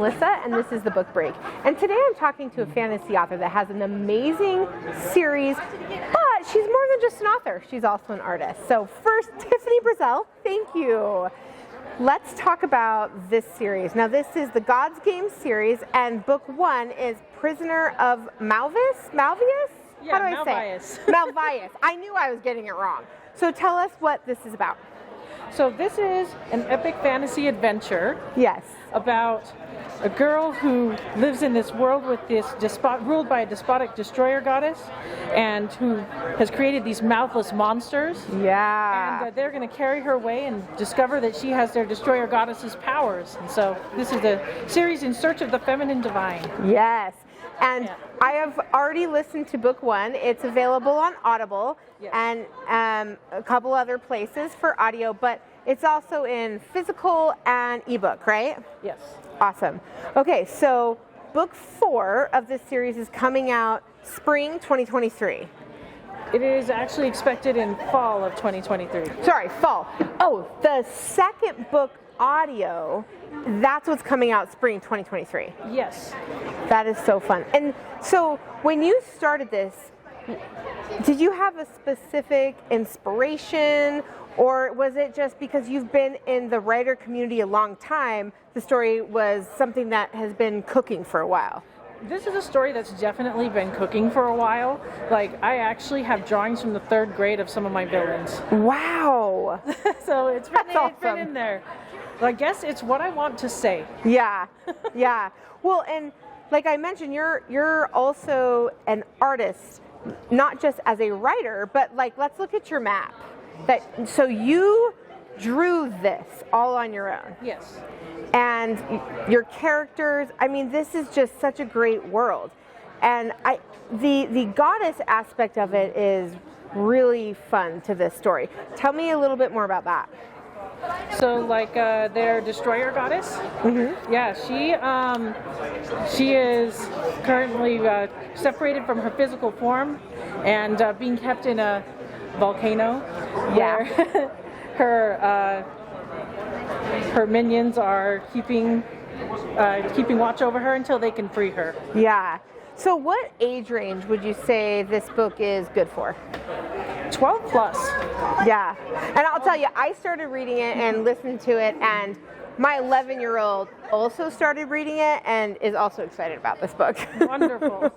Melissa, and this is The Book Break. And today I'm talking to a fantasy author that has an amazing series, but she's more than just an author. She's also an artist. So first, Tiffany Brazell, thank you. Let's talk about this series. Now, this is the God's Game series, and book one is Prisoner of Malvius? Yeah, How do I say it? Malvius. I knew I was getting it wrong. So tell us what this is about. So this is an epic fantasy adventure. Yes. About a girl who lives in this world with this ruled by a despotic destroyer goddess, and who has created these mouthless monsters. Yeah. And they're going to carry her away and discover that she has their destroyer goddess's powers. And so this is the series In Search of the Feminine Divine. Yes. And I have already listened to book one. It's available on Audible and a couple other places for audio, but it's also in physical and ebook, right? Yes. Awesome. Okay, so book 4 of this series is coming out spring 2023. It is actually expected in fall of 2023. Sorry, fall. Oh, the second book audio, that's what's coming out spring 2023. Yes. That is so fun. And so when you started this, did you have a specific inspiration, or was it just because you've been in the writer community a long time, the story was something that has been cooking for a while? This is a story that's definitely been cooking for a while. Like, I actually have drawings from the 3rd grade of some of my villains. Wow. So it's been in there. Well, I guess it's what I want to say. Yeah, yeah. Well, and like I mentioned, you're also an artist, not just as a writer, but like, let's look at your map. So you drew this all on your own. Yes. And your characters, I mean, this is just such a great world. And the goddess aspect of it is really fun to this story. Tell me a little bit more about that. So, like, their destroyer goddess. Mm-hmm. Yeah, she is currently separated from her physical form and being kept in a volcano. Yeah. Where her minions are keeping watch over her until they can free her. Yeah. So, what age range would you say this book is good for? 12 plus. Yeah. And I'll tell you, I started reading it and listened to it, and my 11-year-old also started reading it and is also excited about this book. Wonderful.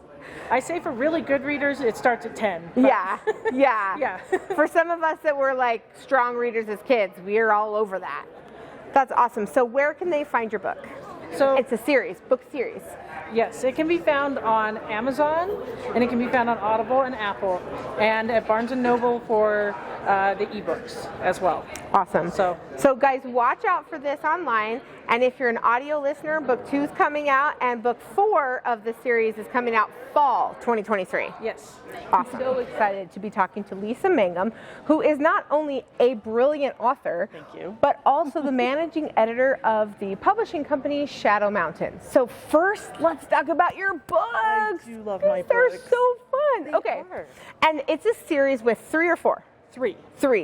I say for really good readers, it starts at 10. Yeah. Yeah. For some of us that were like strong readers as kids, we're all over that. That's awesome. So where can they find your book? So it's a series, book series. Yes, it can be found on Amazon, and it can be found on Audible and Apple, and at Barnes & Noble for the ebooks as well. Awesome. So guys, watch out for this online, and if you're an audio listener, book 2 is coming out, and book 4 of the series is coming out fall 2023. Yes. Awesome. I'm so excited to be talking to Lisa Mangum, who is not only a brilliant author, thank you, but also the managing editor of the publishing company Shadow Mountain. So first, let's talk about your books. I do love my books. They're so fun. They okay. are. And it's a series with 3 or 4? 3.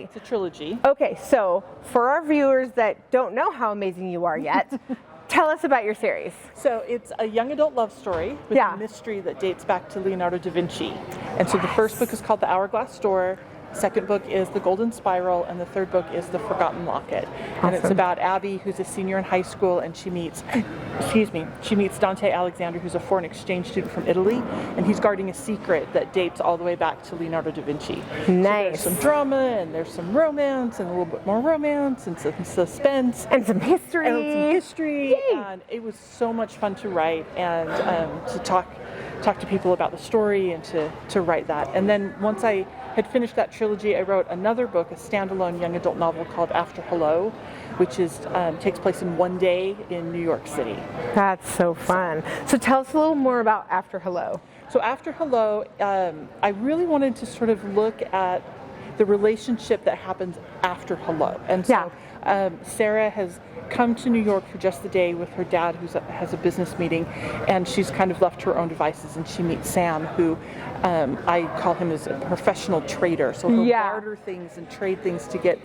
It's a trilogy. Okay, so for our viewers that don't know how amazing you are yet, tell us about your series. So it's a young adult love story with a mystery that dates back to Leonardo da Vinci. And so the first book is called The Hourglass Door, second book is The Golden Spiral, and the third book is The Forgotten Locket. Awesome. And it's about Abby, who's a senior in high school, and she meets Dante Alexander, who's a foreign exchange student from Italy, and he's guarding a secret that dates all the way back to Leonardo da Vinci. Nice. So there's some drama, and there's some romance, and a little bit more romance, and some suspense. And some history. Yay. And it was so much fun to write, and to talk to people about the story, and to write that. And then once I had finished that trilogy, I wrote another book, a standalone young adult novel called After Hello, which takes place in one day in New York City. That's so fun. So tell us a little more about After Hello. So After Hello, I really wanted to sort of look at the relationship that happens after Hello. And so Sarah has come to New York for just the day with her dad, who has a business meeting, and she's kind of left to her own devices, and she meets Sam, who I call him as a professional trader. So he'll barter things and trade things to get,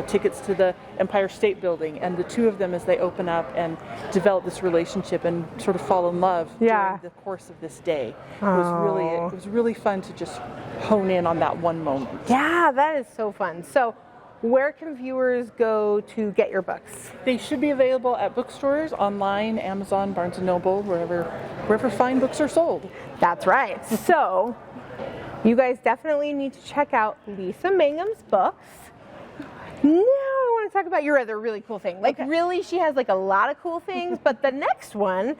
tickets to the Empire State Building. And the two of them, as they open up and develop this relationship and sort of fall in love during the course of this day, it was really fun to just hone in on that one moment. Yeah, that is so fun. So where can viewers go to get your books? They should be available at bookstores, online, Amazon, Barnes & Noble, wherever fine books are sold. That's right. So you guys definitely need to check out Lisa Mangum's books. Now I want to talk about your other really cool thing. Really, she has a lot of cool things, but the next one,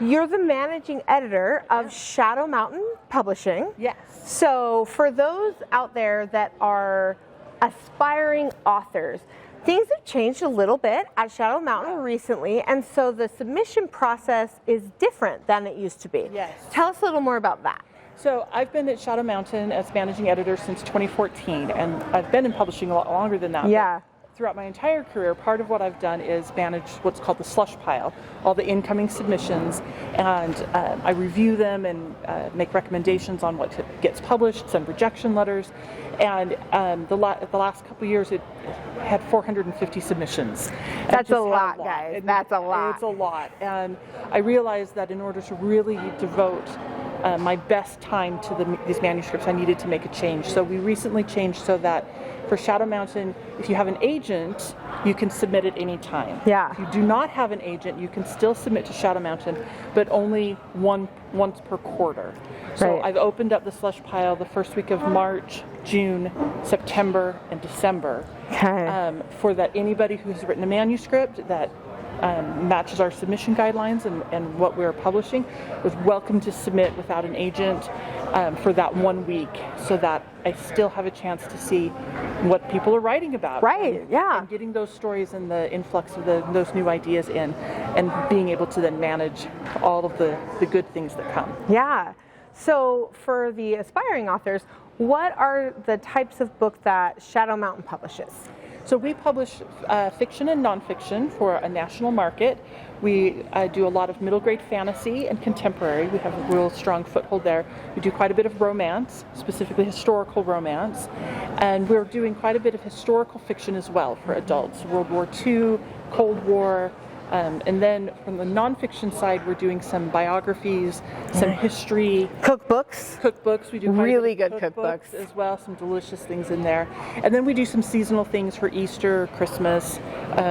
you're the managing editor of Shadow Mountain Publishing. Yes. So for those out there that are aspiring authors, things have changed a little bit at Shadow Mountain recently, and so the submission process is different than it used to be. Yes. Tell us a little more about that. So I've been at Shadow Mountain as managing editor since 2014, and I've been in publishing a lot longer than that. Yeah. Throughout my entire career, part of what I've done is manage what's called the slush pile, all the incoming submissions, and I review them and make recommendations on what gets published, send rejection letters, and the last couple of years it had 450 submissions. That's a lot, guys. That's a lot. It's a lot, and I realized that in order to really devote my best time to these manuscripts, I needed to make a change. So we recently changed so that for Shadow Mountain, if you have an agent, you can submit at any time. Yeah. If you do not have an agent, you can still submit to Shadow Mountain, but only once per quarter. So I've opened up the slush pile the first week of March, June, September, and December. Okay. For that anybody who's written a manuscript that matches our submission guidelines and what we're publishing was welcome to submit without an agent for that 1 week, so that I still have a chance to see what people are writing about. Right, and getting those stories and the influx of those new ideas in, and being able to then manage all of the good things that come. Yeah. So for the aspiring authors, what are the types of book that Shadow Mountain publishes? So we publish fiction and nonfiction for a national market. We do a lot of middle grade fantasy and contemporary. We have a real strong foothold there. We do quite a bit of romance, specifically historical romance. And we're doing quite a bit of historical fiction as well for adults. World War II, Cold War. And then from the nonfiction side, we're doing some biographies, some history. Cookbooks. We do quite really a bit good of cookbooks as well. Some delicious things in there. And then we do some seasonal things for Easter, Christmas,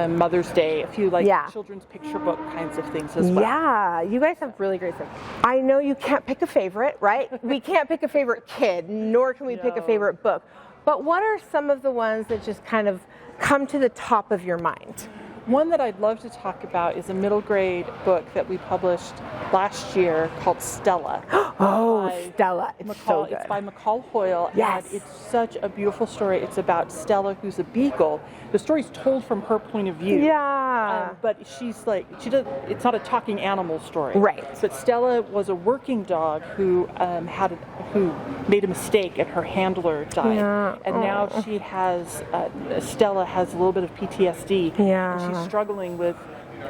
Mother's Day, a few children's picture book kinds of things as well. Yeah, you guys have really great stuff. I know you can't pick a favorite, right? We can't pick a favorite kid, nor can we pick a favorite book. But what are some of the ones that just kind of come to the top of your mind? One that I'd love to talk about is a middle grade book that we published last year called Stella. Stella. It's so good. It's by McCall Hoyle. Yes. And it's such a beautiful story. It's about Stella, who's a beagle. The story's told from her point of view. Yeah. But it's not a talking animal story. Right. But Stella was a working dog who who made a mistake and her handler died. Yeah. And now Stella has a little bit of PTSD. Yeah. And she's struggling with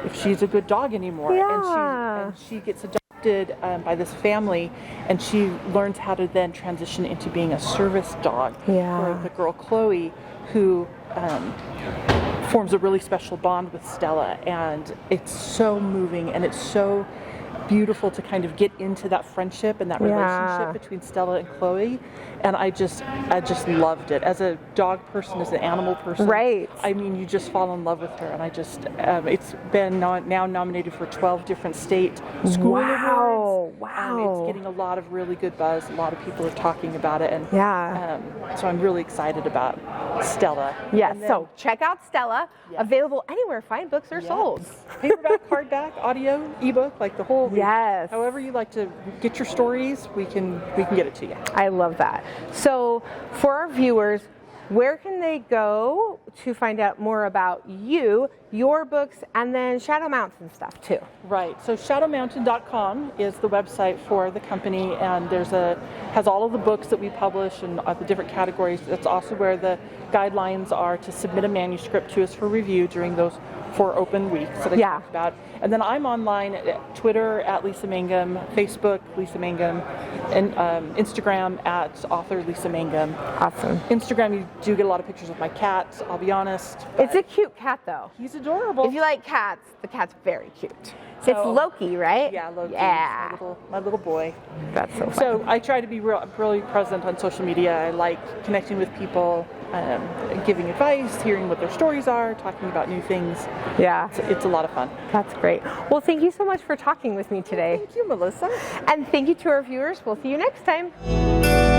if she's a good dog anymore. Yeah. And she gets adopted by this family, and she learns how to then transition into being a service dog for the girl Chloe, who forms a really special bond with Stella. And it's so moving, and it's so beautiful to kind of get into that friendship and that relationship between Stella and Chloe. And I just loved it. As a dog person, as an animal person, right? I mean, you just fall in love with her. And I just, it's been now nominated for 12 different state school awards. Wow! It's getting a lot of really good buzz. A lot of people are talking about it, and so I'm really excited about Stella. Yes. So check out Stella. Available anywhere fine books are sold. Paperback, hardback, audio, ebook, like the whole. Yes. However you like to get your stories, we can get it to you. I love that. So for our viewers, where can they go to find out more about you your books, and then Shadow Mountain stuff too. Right. So shadowmountain.com is the website for the company, and has all of the books that we publish and the different categories. That's also where the guidelines are to submit a manuscript to us for review during those 4 open weeks that I talked about. And then I'm online at Twitter at Lisa Mangum, Facebook Lisa Mangum, and Instagram at author Lisa Mangum. Awesome. Instagram, you do get a lot of pictures of my cat, I'll be honest. It's a cute cat though. He's adorable. If you like cats, the cat's very cute. So, it's Loki, right? Yeah, Loki. Yeah. My little boy. That's so fun. So I try to be really present on social media. I like connecting with people, giving advice, hearing what their stories are, talking about new things. Yeah. It's a lot of fun. That's great. Well, thank you so much for talking with me today. Thank you, Melissa. And thank you to our viewers. We'll see you next time.